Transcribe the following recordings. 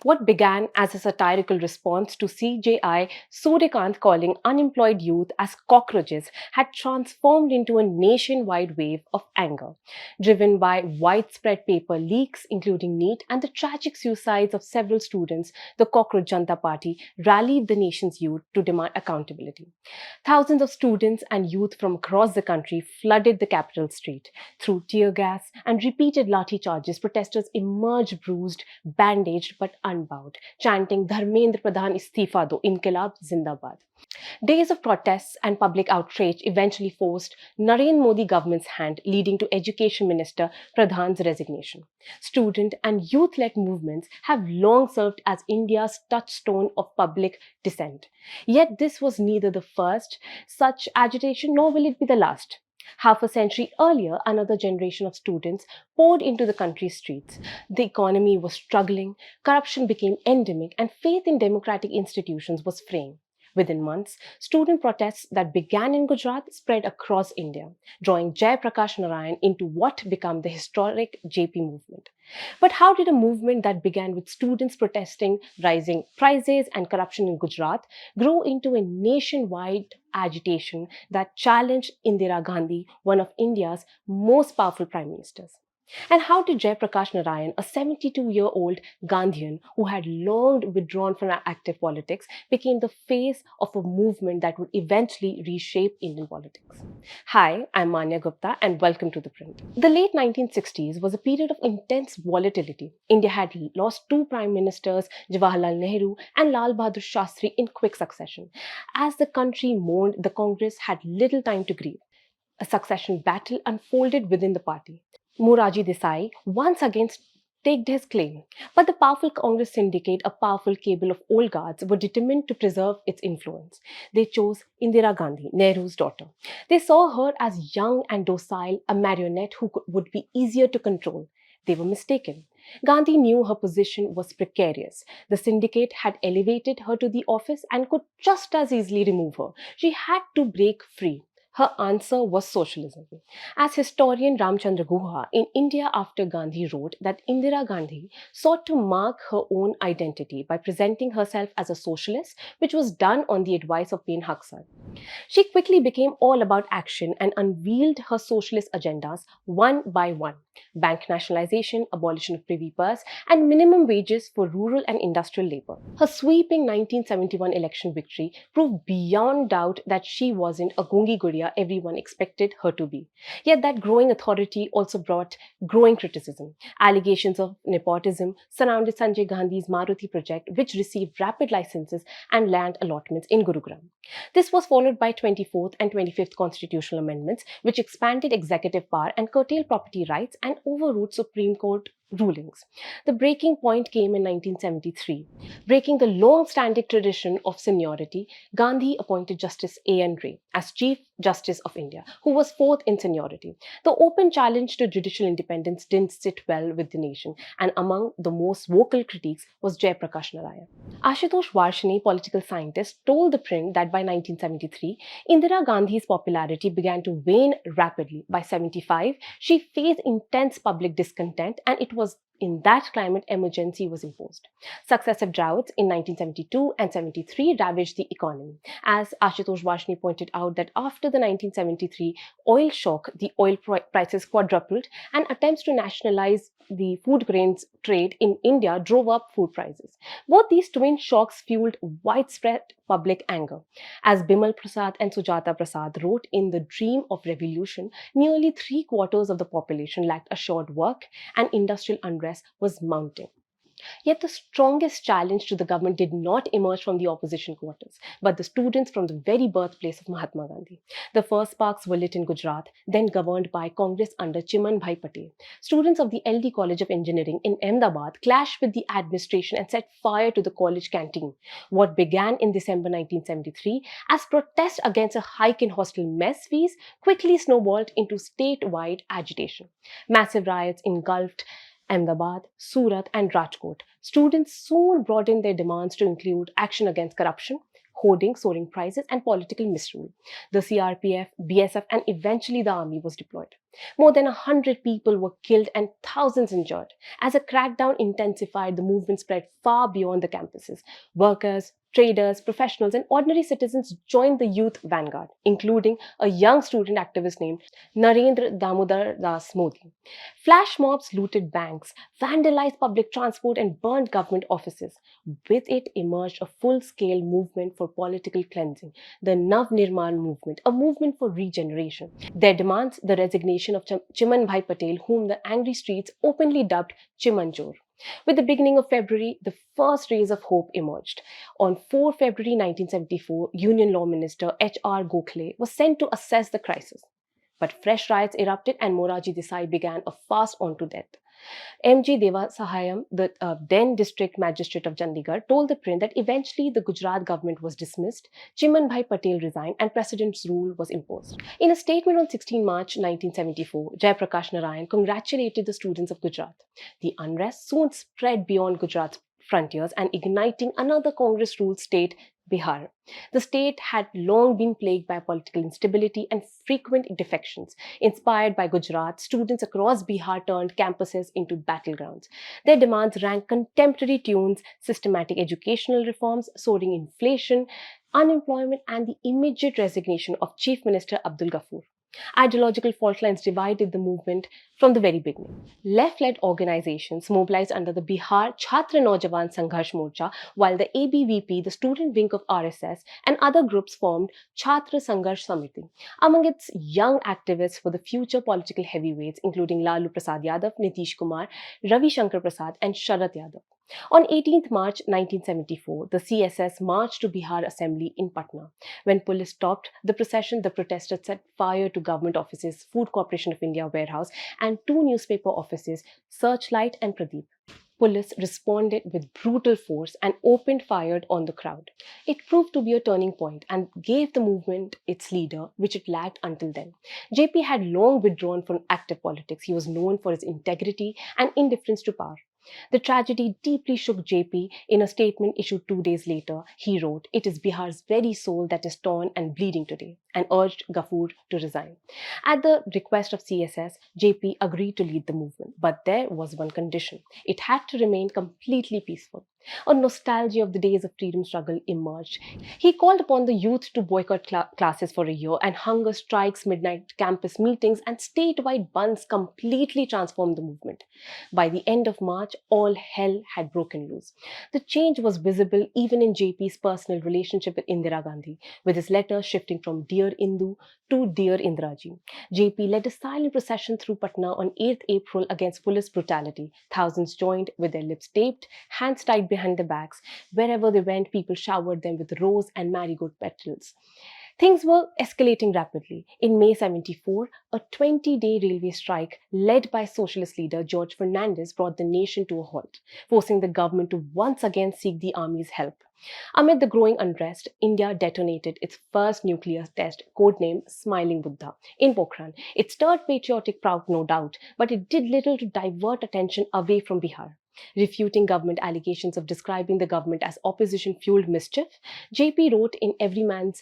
What began as a satirical response to CJI Surya Kant calling unemployed youth as cockroaches had transformed into a nationwide wave of anger, driven by widespread paper leaks, including NEET, and the tragic suicides of several students. The Cockroach Janta Party rallied the nation's youth to demand accountability. Thousands of students and youth from across the country flooded the capital street. Through tear gas and repeated lathi charges, protesters emerged bruised, bandaged but unbowed, chanting Dharmendra Pradhan Istifa Do, Inquilab Zindabad. Days of protests and public outrage eventually forced Narendra Modi government's hand, leading to Education Minister Pradhan's resignation. Student and youth-led movements have long served as India's touchstone of public dissent. Yet this was neither the first such agitation nor will it be the last. Half a century earlier, another generation of students poured into the country's streets. The economy was struggling, corruption became endemic, and faith in democratic institutions was fraying. Within months, student protests that began in Gujarat spread across India, drawing Jayaprakash Narayan into what became the historic JP movement. But how did a movement that began with students protesting rising prices and corruption in Gujarat grow into a nationwide agitation that challenged Indira Gandhi, one of India's most powerful prime ministers? And how did Jayaprakash Narayan, a 72-year-old Gandhian who had long withdrawn from active politics, became the face of a movement that would eventually reshape Indian politics? Hi, I'm Manya Gupta and welcome to ThePrint. The late 1960s was a period of intense volatility. India had lost two prime ministers, Jawaharlal Nehru and Lal Bahadur Shastri, in quick succession. As the country mourned, the Congress had little time to grieve. A succession battle unfolded within the party. Morarji Desai once again staked his claim, but the powerful Congress syndicate, a powerful cable of old guards, were determined to preserve its influence. They chose Indira Gandhi, Nehru's daughter. They saw her as young and docile, a marionette who would be easier to control. They were mistaken. Gandhi knew her position was precarious. The syndicate had elevated her to the office and could just as easily remove her. She had to break free. Her answer was socialism. As historian Ramchandra Guha in India After Gandhi wrote that Indira Gandhi sought to mark her own identity by presenting herself as a socialist, which was done on the advice of Pen Haksar. She quickly became all about action and unveiled her socialist agendas one by one: bank nationalization, abolition of privy purse, and minimum wages for rural and industrial labor. Her sweeping 1971 election victory proved beyond doubt that she wasn't a gungi guriya everyone expected her to be. Yet that growing authority also brought growing criticism. Allegations of nepotism surrounded Sanjay Gandhi's Maruti project, which received rapid licenses and land allotments in Gurugram. This was followed by 24th and 25th constitutional amendments, which expanded executive power and curtailed property rights and overruled Supreme Court rulings. The breaking point came in 1973. Breaking the long-standing tradition of seniority, Gandhi appointed Justice A.N. Ray as Chief Justice of India, who was fourth in seniority. The open challenge to judicial independence didn't sit well with the nation, and among the most vocal critics was Jayaprakash Narayan. Ashutosh Varshini, political scientist, told ThePrint that by 1973, Indira Gandhi's popularity began to wane rapidly. By 75, she faced intense public discontent, and it was in that climate emergency was imposed. Successive droughts in 1972 and 73 ravaged the economy. As Ashutosh Varshini pointed out, that after the 1973 oil shock, the oil prices quadrupled, and attempts to nationalize the food grains trade in India drove up food prices. Both these twin shocks fueled widespread public anger. As Bimal Prasad and Sujata Prasad wrote in The Dream of Revolution, nearly 3/4 of the population lacked assured work, and industrial unrest was mounting. Yet the strongest challenge to the government did not emerge from the opposition quarters, but the students from the very birthplace of Mahatma Gandhi. The first sparks were lit in Gujarat, then governed by Congress under Chiman Bhai Patel. Students of the LD College of Engineering in Ahmedabad clashed with the administration and set fire to the college canteen. What began in December 1973 as protest against a hike in hostel mess fees quickly snowballed into statewide agitation. Massive riots engulfed Ahmedabad, Surat, and Rajkot. Students soon broadened their demands to include action against corruption, hoarding, soaring prices, and political misrule. The CRPF, BSF, and eventually the army was deployed. More than 100 people were killed and thousands injured. As a crackdown intensified, the movement spread far beyond the campuses. Workers, traders, professionals, and ordinary citizens joined the youth vanguard, including a young student activist named Narendra Damodar Das Modi. Flash mobs looted banks, vandalized public transport, and burned government offices. With it emerged a full-scale movement for political cleansing, the Nav Nirman movement, a movement for regeneration. Their demands the resignation of Chiman Bhai Patel, whom the angry streets openly dubbed Chimanchor. With the beginning of February, the first rays of hope emerged. On 4 February 1974, Union Law Minister H.R. Gokhale was sent to assess the crisis. But fresh riots erupted and Moraji Desai began a fast on to death. M.G. Devasahayam, the then district magistrate of Chandigarh, told ThePrint that eventually the Gujarat government was dismissed, Chiman Bhai Patel resigned, and President's rule was imposed. In a statement on 16 March 1974, Jayaprakash Narayan congratulated the students of Gujarat. The unrest soon spread beyond Gujarat's frontiers and igniting another Congress-ruled state, Bihar. The state had long been plagued by political instability and frequent defections. Inspired by Gujarat, students across Bihar turned campuses into battlegrounds. Their demands rang contemporary tunes, systematic educational reforms, soaring inflation, unemployment, and the immediate resignation of Chief Minister Abdul Ghaffur. Ideological fault lines divided the movement from the very beginning. Left-led organizations mobilized under the Bihar Chhatra Naujawan Sangharsh Morcha, while the ABVP, the student wing of RSS, and other groups formed Chhatra Sangharsh Samiti. Among its young activists were the future political heavyweights, including Lalu Prasad Yadav, Nitish Kumar, Ravi Shankar Prasad, and Sharad Yadav. On 18th March 1974, the CSS marched to Bihar Assembly in Patna. When police stopped the procession, the protesters set fire to government offices, Food Corporation of India warehouse, and two newspaper offices, Searchlight and Pradeep. Police responded with brutal force and opened fire on the crowd. It proved to be a turning point and gave the movement its leader, which it lacked until then. JP had long withdrawn from active politics. He was known for his integrity and indifference to power. The tragedy deeply shook JP. In a statement issued 2 days later, he wrote, "It is Bihar's very soul that is torn and bleeding today," and urged Ghaffur to resign. At the request of CSS, JP agreed to lead the movement, but there was one condition. It had to remain completely peaceful. A nostalgia of the days of freedom struggle emerged. He called upon the youth to boycott classes for a year, and hunger strikes, midnight campus meetings, and statewide bunds completely transformed the movement. By the end of March, all hell had broken loose. The change was visible even in JP's personal relationship with Indira Gandhi, with his letters shifting from Dear Indu to Dear Indiraji. JP led a silent procession through Patna on 8th April against police brutality. Thousands joined with their lips taped, hands tied behind their backs. Wherever they went, people showered them with rose and marigold petals. Things were escalating rapidly. In May 74, a 20-day railway strike led by socialist leader George Fernandez brought the nation to a halt, forcing the government to once again seek the army's help. Amid the growing unrest, India detonated its first nuclear test, codenamed Smiling Buddha, in Pokhran. It stirred patriotic pride, no doubt, but it did little to divert attention away from Bihar. Refuting government allegations of describing the government as opposition-fueled mischief, JP wrote in Everyman's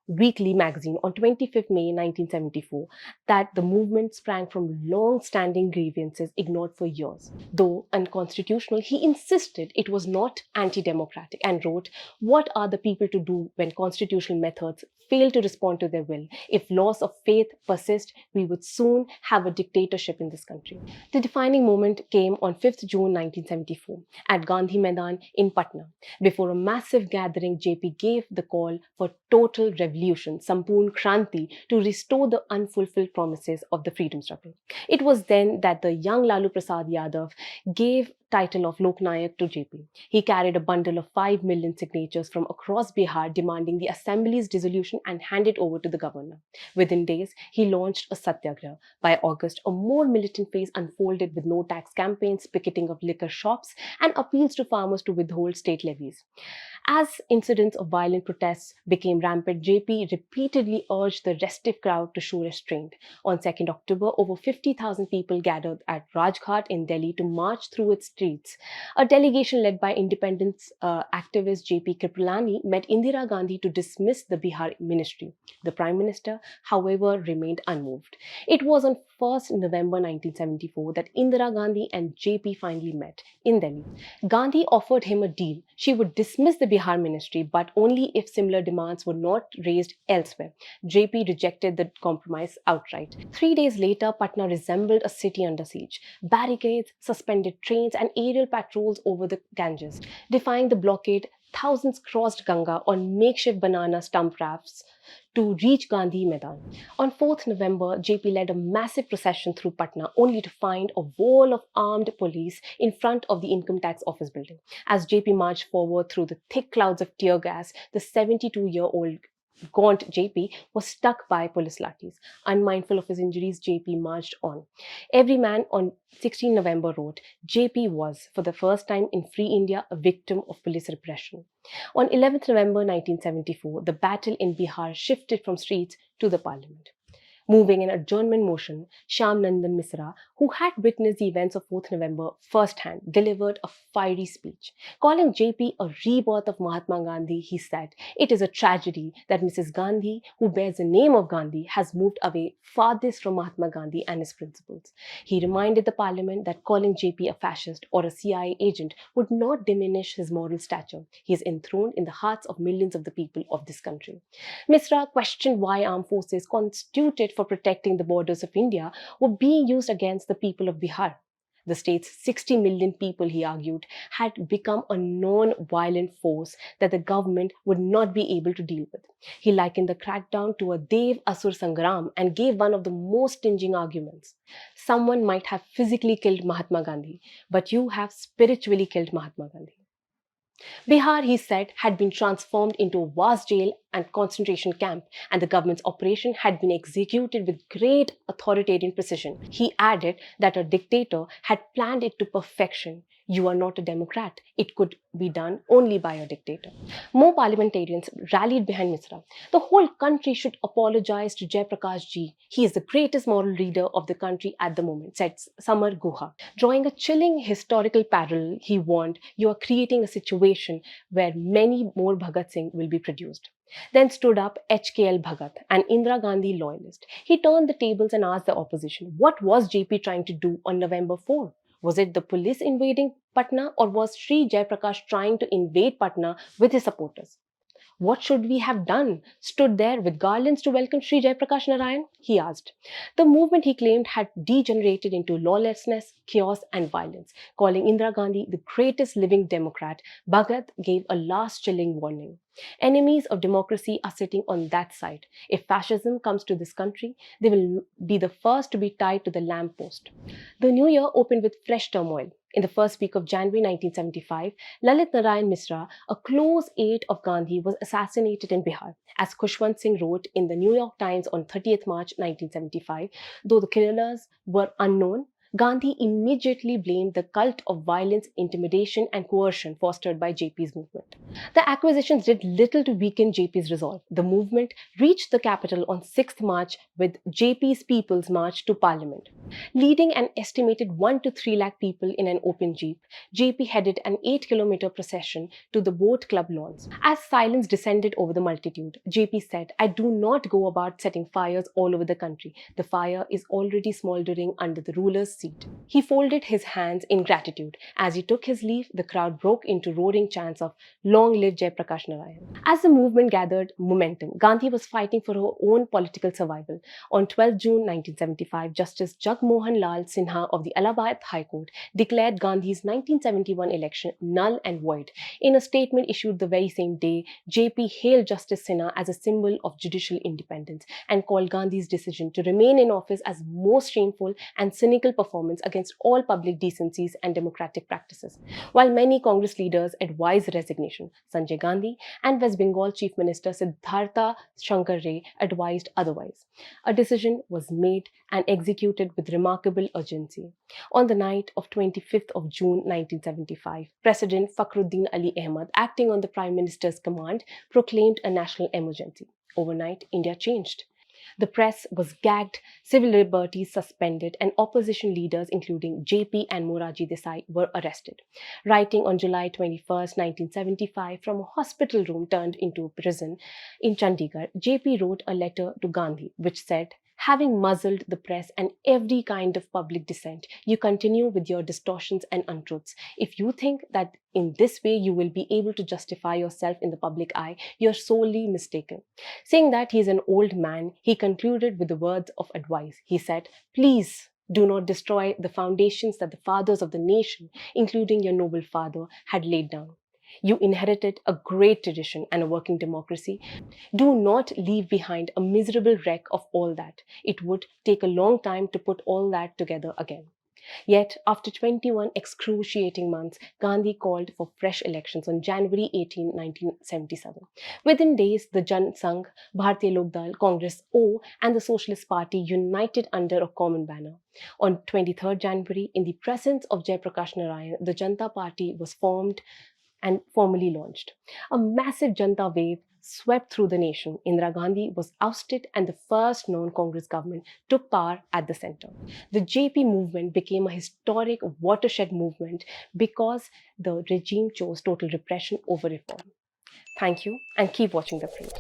Weekly magazine on 25th May 1974 that the movement sprang from long-standing grievances ignored for years. Though unconstitutional, he insisted it was not anti-democratic and wrote, "What are the people to do when constitutional methods fail to respond to their will? If laws of faith persist, we would soon have a dictatorship in this country." The defining moment came on 5th June 1974 at Gandhi Maidan in Patna. Before a massive gathering, JP gave the call for total revolution, Sampoorna Kranti, to restore the unfulfilled promises of the freedom struggle. It was then that the young Lalu Prasad Yadav gave title of Loknayak to JP. He carried a bundle of 5 million signatures from across Bihar demanding the assembly's dissolution and handed over to the governor. Within days, he launched a satyagraha. By August, a more militant phase unfolded with no tax campaigns, picketing of liquor shops, and appeals to farmers to withhold state levies. As incidents of violent protests became rampant, JP repeatedly urged the restive crowd to show restraint. On 2nd October, over 50,000 people gathered at Rajghat in Delhi to march through its streets. A delegation led by independence activist JP Kripalani met Indira Gandhi to dismiss the Bihar ministry. The Prime Minister, however, remained unmoved. It was on 1st November 1974 that Indira Gandhi and JP finally met in Delhi. Gandhi offered him a deal. She would dismiss the Bihar ministry, but only if similar demands were not raised elsewhere. JP rejected the compromise outright. 3 days later, Patna resembled a city under siege. Barricades, suspended trains, and aerial patrols over the Ganges. Defying the blockade, thousands crossed Ganga on makeshift banana stump rafts to reach Gandhi Maidan. On 4th November, JP led a massive procession through Patna only to find a wall of armed police in front of the income tax office building. As JP marched forward through the thick clouds of tear gas, the 72-year-old gaunt JP was struck by police lathis. Unmindful of his injuries, JP marched on. Every man on 16 November wrote, JP was, for the first time in free India, a victim of police repression. On 11th November 1974, the battle in Bihar shifted from streets to the parliament. Moving an adjournment motion, Shyam Nandan Misra, who had witnessed the events of 4th November firsthand, delivered a fiery speech. Calling JP a rebirth of Mahatma Gandhi, he said, "It is a tragedy that Mrs. Gandhi, who bears the name of Gandhi, has moved away farthest from Mahatma Gandhi and his principles." He reminded the parliament that calling JP a fascist or a CIA agent would not diminish his moral stature. He is enthroned in the hearts of millions of the people of this country. Misra questioned why armed forces constituted for protecting the borders of India were being used against the people of Bihar. The state's 60 million people, he argued, had become a non-violent force that the government would not be able to deal with. He likened the crackdown to a Dev Asur Sangram and gave one of the most stinging arguments. Someone might have physically killed Mahatma Gandhi, but you have spiritually killed Mahatma Gandhi. Bihar, he said, had been transformed into a vast jail and concentration camp, and the government's operation had been executed with great authoritarian precision. He added that a dictator had planned it to perfection. You are not a democrat. It could be done only by a dictator. More parliamentarians rallied behind Misra. The whole country should apologize to Jayaprakash ji. He is the greatest moral leader of the country at the moment, said Samar Guha. Drawing a chilling historical parallel, he warned, you are creating a situation where many more Bhagat Singh will be produced. Then stood up HKL Bhagat, an Indira Gandhi loyalist. He turned the tables and asked the opposition, what was JP trying to do on November 4? Was it the police invading Patna, or was Sri Jayaprakash trying to invade Patna with his supporters? What should we have done? Stood there with garlands to welcome Sri Jayaprakash Narayan? He asked. The movement, he claimed, had degenerated into lawlessness, chaos, and violence. Calling Indira Gandhi the greatest living democrat, Bhagat gave a last chilling warning. Enemies of democracy are sitting on that side. If fascism comes to this country, they will be the first to be tied to the lamppost. The new year opened with fresh turmoil. In the first week of January 1975, Lalit Narayan Misra, a close aide of Gandhi, was assassinated in Bihar. As Khushwant Singh wrote in the New York Times on 30th March 1975, though the killers were unknown, Gandhi immediately blamed the cult of violence, intimidation, and coercion fostered by JP's movement. The acquisitions did little to weaken JP's resolve. The movement reached the capital on 6th March with JP's People's March to Parliament. Leading an estimated 1 to 3 lakh people in an open jeep, JP headed an 8-kilometer procession to the boat club lawns. As silence descended over the multitude, JP said, I do not go about setting fires all over the country. The fire is already smoldering under the ruler's seat. He folded his hands in gratitude. As he took his leave, the crowd broke into roaring chants of Long live Jayaprakash Narayan. As the movement gathered momentum, Gandhi was fighting for her own political survival. On 12 June 1975, Justice Jagmohan Lal Sinha of the Allahabad High Court declared Gandhi's 1971 election null and void. In a statement issued the very same day, JP hailed Justice Sinha as a symbol of judicial independence and called Gandhi's decision to remain in office as most shameful and cynical performance against all public decencies and democratic practices. While many Congress leaders advised resignation, Sanjay Gandhi and West Bengal Chief Minister Siddhartha Shankar Ray advised otherwise. A decision was made and executed with remarkable urgency. On the night of 25th of June 1975, President Fakhruddin Ali Ahmad, acting on the Prime Minister's command, proclaimed a national emergency. Overnight, India changed. The press was gagged, civil liberties suspended, and opposition leaders, including JP and Moraji Desai, were arrested. Writing on July 21, 1975, from a hospital room turned into a prison in Chandigarh, JP wrote a letter to Gandhi which said, "Having muzzled the press and every kind of public dissent, you continue with your distortions and untruths. If you think that in this way you will be able to justify yourself in the public eye, you're sorely mistaken." Saying that he is an old man, he concluded with the words of advice. He said, "Please do not destroy the foundations that the fathers of the nation, including your noble father, had laid down. You inherited a great tradition and a working democracy. Do not leave behind a miserable wreck of all that. It would take a long time to put all that together again." Yet, after 21 excruciating months, Gandhi called for fresh elections on January 18, 1977. Within days, the Jan Sangh, Bharatiya Lok Dal, Congress O, and the Socialist Party united under a common banner. On 23rd January, in the presence of Jayaprakash Narayan, the Janta Party was formed and formally launched. A massive Janta wave swept through the nation. Indira Gandhi was ousted and the first non-Congress government took power at the center. The JP movement became a historic watershed movement because the regime chose total repression over reform. Thank you and keep watching The Print.